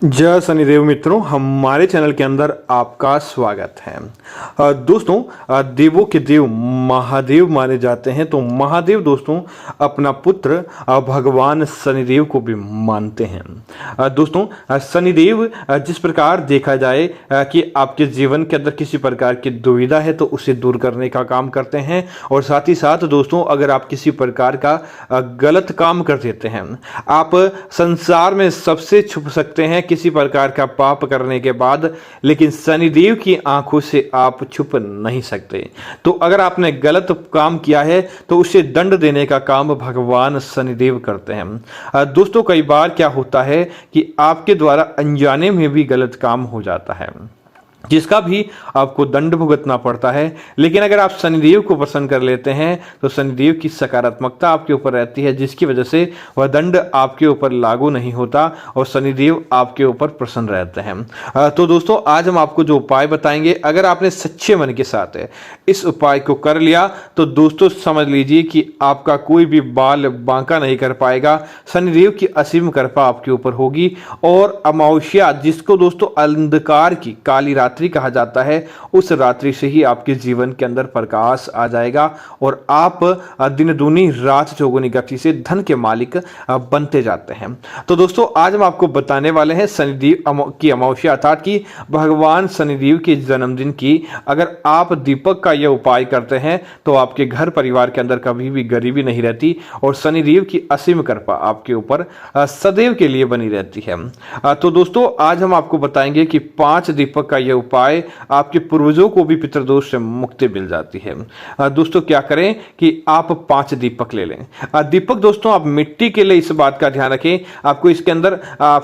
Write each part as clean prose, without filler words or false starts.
जय शनिदेव मित्रों, हमारे चैनल के अंदर आपका स्वागत है। दोस्तों, देवों के देव महादेव माने जाते हैं। तो महादेव दोस्तों अपना पुत्र भगवान शनिदेव को भी मानते हैं। दोस्तों, शनिदेव जिस प्रकार देखा जाए कि आपके जीवन के अंदर किसी प्रकार की दुविधा है तो उसे दूर करने का काम करते हैं, और साथ ही साथ दोस्तों अगर आप किसी प्रकार का गलत काम कर देते हैं, आप संसार में सबसे छुप सकते हैं किसी प्रकार का पाप करने के बाद, लेकिन शनिदेव की आंखों से आप छुप नहीं सकते। तो अगर आपने गलत काम किया है तो उसे दंड देने का काम भगवान शनिदेव करते हैं। दोस्तों, कई बार क्या होता है कि आपके द्वारा अनजाने में भी गलत काम हो जाता है जिसका भी आपको दंड भुगतना पड़ता है, लेकिन अगर आप शनिदेव को प्रसन्न कर लेते हैं तो शनिदेव की सकारात्मकता आपके ऊपर रहती है, जिसकी वजह से वह दंड आपके ऊपर लागू नहीं होता और शनिदेव आपके ऊपर प्रसन्न रहते हैं। तो दोस्तों, आज हम आपको जो उपाय बताएंगे, अगर आपने सच्चे मन के साथ इस उपाय को कर लिया तो दोस्तों समझ लीजिए कि आपका कोई भी बाल बांका नहीं कर पाएगा। शनिदेव की असीम कृपा आपके ऊपर होगी, और अमावस्या जिसको दोस्तों अंधकार की काली रात्रि कहा जाता है, उस रात्रि से ही आपके जीवन के अंदर प्रकाश आ जाएगा और आप दिन दूनी रात चौगुनी गति से धन के मालिक बनते जाते हैं। तो दोस्तों, आज हम आपको बताने वाले हैं शनिदेव की अमावस्या अर्थात कि भगवान शनिदेव के जन्मदिन की अगर आप दीपक का यह उपाय करते हैं तो आपके घर परिवार के अंदर कभी भी गरीबी नहीं रहती और शनिदेव की असीम कृपा आपके ऊपर सदैव के लिए बनी रहती है। तो दोस्तों, आज हम आपको बताएंगे कि 5 दीपक का यह उपाय आपके पूर्वजों को भी पितृदोष से मुक्ति मिल जाती है। दोस्तों, क्या करें कि आप 5 दीपक ले लें। दीपक दोस्तों आप मिट्टी के लिए इस बात का ध्यान रखें, आपको इसके अंदर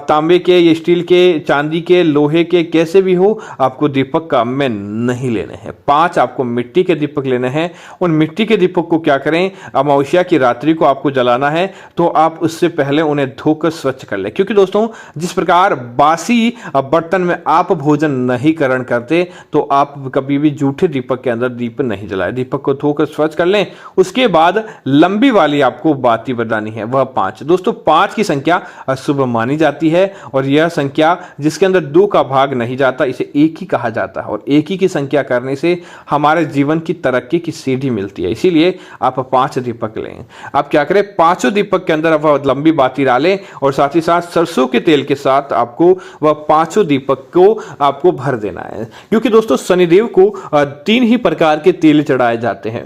तांबे के या स्टील के, चांदी के, लोहे के, कैसे भी हो, आपको दीपक काम में नहीं लेने हैं। 5 आपको मिट्टी के दीपक लेने हैं। उन मिट्टी के दीपक को क्या करें, अमावस्या की रात्रि को आपको जलाना है, तो आप उससे पहले उन्हें धोकर स्वच्छ कर लें, क्योंकि दोस्तों जिस प्रकार बासी बर्तन में आप भोजन नहीं करण करते तो आप कभी भी जूठे दीपक के अंदर दीप नहीं जलाए। दीपक को धोकर स्वच्छ कर लें। उसके बाद लंबी वाली आपको बाती बतानी है, वह 5। दोस्तों, 5 की संख्या शुभ मानी जाती है, और यह संख्या जिसके अंदर 2 का भाग नहीं जाता इसे 1 ही कहा जाता है, और 1 ही की संख्या करने से हमारे जीवन की तरक्की की सीढ़ी मिलती है। इसीलिए आप 5 दीपक लें। आप क्या करें, 5 दीपक के अंदर वह लंबी बाती डालें, और साथ ही साथ सरसों के तेल के साथ आपको वह 5 दीपक को आपको भर देना है, क्योंकि दोस्तों शनिदेव को 3 ही प्रकार के तेल चढ़ाए जाते हैं।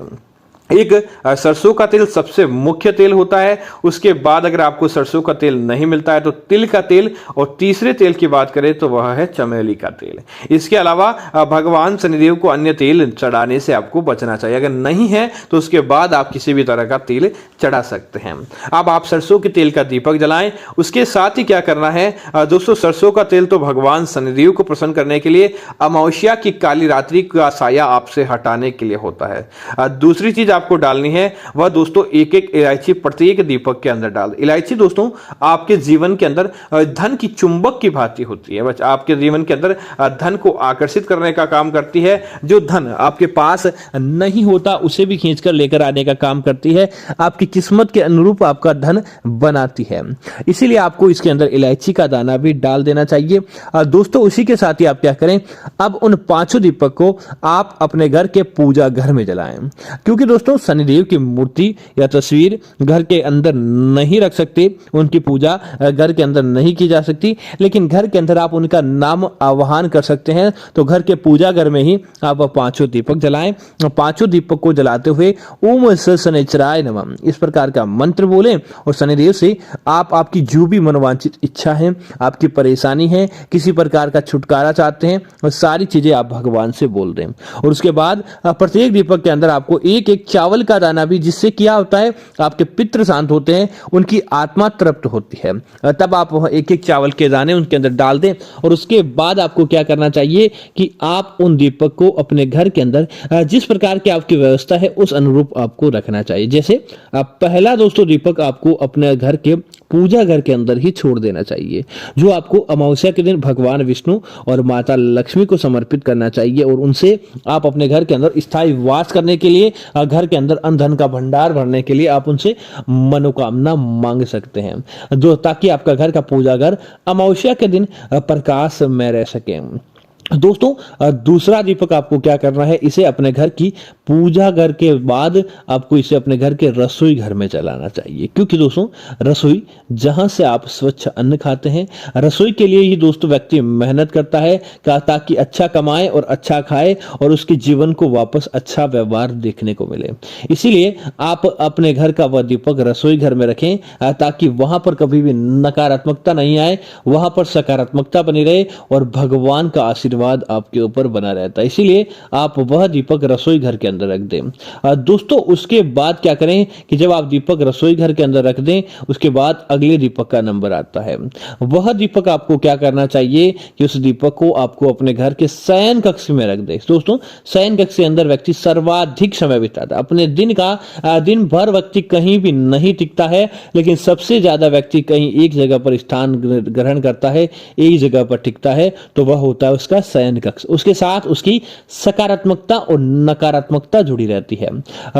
एक सरसों का तेल सबसे मुख्य तेल होता है, उसके बाद अगर आपको सरसों का तेल नहीं मिलता है तो तिल का तेल, और तीसरे तेल की बात करें तो वह है चमेली का तेल। इसके अलावा भगवान शनिदेव को अन्य तेल चढ़ाने से आपको बचना चाहिए। अगर नहीं है तो उसके बाद आप किसी भी तरह का तेल चढ़ा सकते हैं। अब आप सरसों के तेल का दीपक जलाएं। उसके साथ ही क्या करना है दोस्तों, सरसों का तेल तो भगवान शनिदेव को प्रसन्न करने के लिए, अमावस्या की काली रात्रि का साया आपसे हटाने के लिए होता है। दूसरी चीज आपको डालनी है वह दोस्तों एक इलायची प्रत्येक दीपक के अंदर डाल। इलायची दोस्तों आपके जीवन के अंदर धन की चुंबक की भांति होती है। बस आपके जीवन के अंदर धन को आकर्षित करने का काम करती है। जो धन आपके पास नहीं होता उसे भी खींचकर लेकर आने का काम करती है। आपकी किस्मत के अनुरूप आपका धन बनाती है। इसीलिए आपको इसके अंदर इलायची का दाना भी डाल देना चाहिए। दोस्तों, उसी के साथ ही आप क्या करें, अब उन 5 दीपक को आप अपने घर के पूजा घर में जलाएं, क्योंकि दोस्तों शनिदेव की मूर्ति या तस्वीर घर के अंदर नहीं रख सकते, उनकी पूजा घर के अंदर नहीं की जा सकती, लेकिन घर के अंदर आप उनका नाम आवाहन कर सकते हैं। तो घर के पूजा घर में ही आप 5 दीपक जलाएं। 5 दीपक को जलाते हुए ओम शनिचराय नमः इस प्रकार का मंत्र बोलें, और शनिदेव से आप आपकी जो भी मनोवांछित इच्छा है, आपकी परेशानी है, किसी प्रकार का छुटकारा चाहते हैं, और सारी चीजें आप भगवान से बोल दें। और उसके बाद प्रत्येक दीपक के अंदर आपको एक एक चावल का दाना भी, जिससे क्या होता है आपके पितृ शांत होते हैं, उनकी आत्मा तृप्त होती है। तब आप एक एक चावल के दाने उनके अंदर डाल दें, और उसके बाद आपको क्या करना चाहिए कि आप उन दीपक को अपने घर के अंदर जिस प्रकार की आपकी व्यवस्था है उस अनुरूप आपको रखना चाहिए। जैसे पहला दोस्तों दीपक आपको अपने घर के पूजा घर के अंदर ही छोड़ देना चाहिए, जो आपको अमावस्या के दिन भगवान विष्णु और माता लक्ष्मी को समर्पित करना चाहिए और उनसे आप अपने घर के अंदर स्थायी वास करने के लिए, घर के अंदर अन्न धन का भंडार भरने के लिए आप उनसे मनोकामना मांग सकते हैं, जो ताकि आपका घर का पूजा घर अमावस्या के दिन प्रकाश में रह सके। दोस्तों, दूसरा दीपक आपको क्या करना है, इसे अपने घर की पूजा घर के बाद आपको इसे अपने घर के रसोई घर में जलाना चाहिए, क्योंकि दोस्तों रसोई जहां से आप स्वच्छ अन्न खाते हैं, रसोई के लिए ही दोस्तों व्यक्ति मेहनत करता है ताकि अच्छा कमाए और अच्छा खाए और उसके जीवन को वापस अच्छा व्यवहार देखने को मिले। इसीलिए आप अपने घर का वह दीपक रसोई घर में रखें ताकि वहां पर कभी भी नकारात्मकता नहीं आए, वहां पर सकारात्मकता बनी रहे और भगवान का आशीर्वाद आपके ऊपर बना रहता है। इसीलिए आप वह दीपक रसोई घर के अंदर रख दें। दोस्तों, उसके बाद क्या करें कि जब आप दीपक रसोई घर के अंदर रख दें, उसके बाद अगले दीपक का नंबर आता है। वह दीपक आपको क्या करना चाहिए कि उस दीपक को आपको अपने घर के शयन कक्ष में रख दें। दोस्तों, शयन कक्ष के अंदर व्यक्ति सर्वाधिक समय बिताता है। अपने दिन भर व्यक्ति कहीं भी नहीं टिकता है, लेकिन सबसे ज्यादा व्यक्ति कहीं एक जगह पर स्थान ग्रहण करता है, एक जगह पर टिकता है, तो वह होता है उसका शयन कक्ष। उसके साथ उसकी सकारात्मकता और नकारात्मकता जुड़ी रहती है।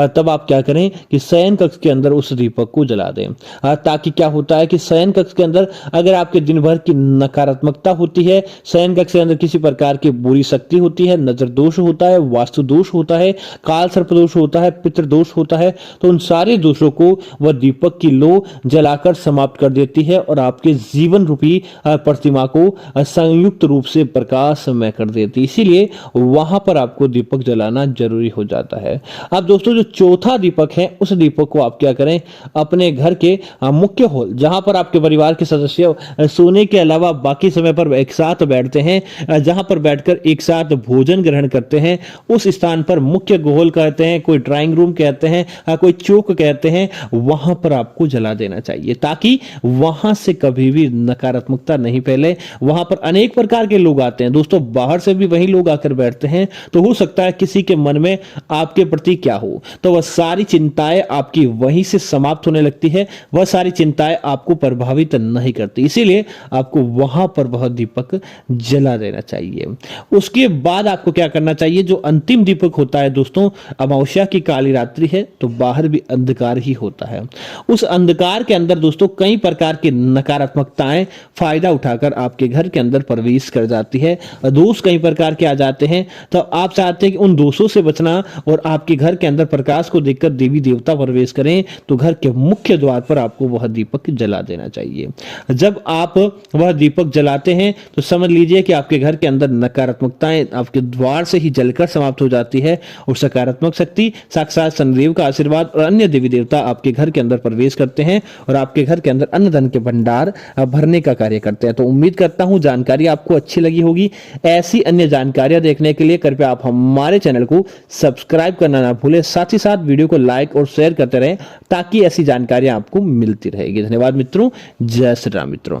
तब आप क्या करें कि शयन कक्ष के अंदर उस दीपक को जला दें, ताकि क्या होता है कि शयन कक्ष के अंदर अगर आपके दिन भर की नकारात्मकता होती है, शयन कक्ष के अंदर किसी प्रकार की बुरी शक्ति होती है, नजर दोष होता है, वास्तु दोष होता है, काल सर्प दोष होता है, पितृ दोष होता है, तो उन सारे दोषों को वह दीपक की लो जलाकर समाप्त कर देती है और आपके जीवन रूपी प्रतिमा को संयुक्त रूप से प्रकाश में कर देती है। इसीलिए वहां पर आपको दीपक जलाना जरूरी हो जाता है। अब दोस्तों, जो चौथा दीपक है, उस दीपक को आप क्या करें, अपने घर के मुख्य हॉल, जहां पर आपके परिवार के सदस्य सोने के अलावा बाकी समय पर एक साथ बैठते हैं, जहां पर बैठकर एक साथ भोजन ग्रहण करते हैं, उस स्थान पर मुख्य हॉल कहते हैं, कोई ड्राइंग रूम कहते हैं, कोई चौक कहते हैं, वहां पर आपको जला देना चाहिए, ताकि वहां से कभी भी नकारात्मकता नहीं फैले। वहां पर अनेक प्रकार के लोग आते हैं दोस्तों, बाहर से भी वही लोग आकर बैठते हैं, तो हो सकता है किसी के मन में आपके प्रति क्या हो, तो वह सारी चिंताएं आपकी वहीं से समाप्त होने लगती है, वह सारी चिंताएं आपको प्रभावित नहीं करती। इसीलिए आपको वहां पर वह दीपक जला देना चाहिए। उसके बाद आपको क्या करना चाहिए, जो अंतिम दीपक होता है दोस्तों, अमावस्या की काली रात्रि है तो बाहर भी अंधकार ही होता है। उस अंधकार के अंदर दोस्तों कई प्रकार की नकारात्मकताएं फायदा उठाकर आपके घर के अंदर प्रवेश कर जाती है, दोष कई प्रकार के आ जाते हैं, तो आप चाहते हैं कि उन दोषों से बचना और आपके घर के अंदर प्रकाश को देखकर देवी देवता प्रवेश करें, तो घर के मुख्य द्वार पर आपको वह दीपक जला देना चाहिए। जब आप वह दीपक जलाते हैं तो समझ लीजिए कि आपके घर के अंदर नकारात्मकताएं आपके द्वार से ही जलकर समाप्त हो जाती है और सकारात्मक शक्ति, साक्षात शनिदेव का आशीर्वाद और अन्य देवी देवता आपके घर के अंदर प्रवेश करते हैं और आपके घर के अंदर अन्न धन के भंडार भरने का कार्य करते हैं। तो उम्मीद करता हूं जानकारी आपको अच्छी लगी होगी। ऐसी अन्य जानकारियां देखने के लिए कृपया आप हमारे चैनल को सब्सक्राइब करना ना भूलें, साथ ही साथ वीडियो को लाइक और शेयर करते रहें ताकि ऐसी जानकारियां आपको मिलती रहेगी। धन्यवाद मित्रों, जय श्री राम मित्रों।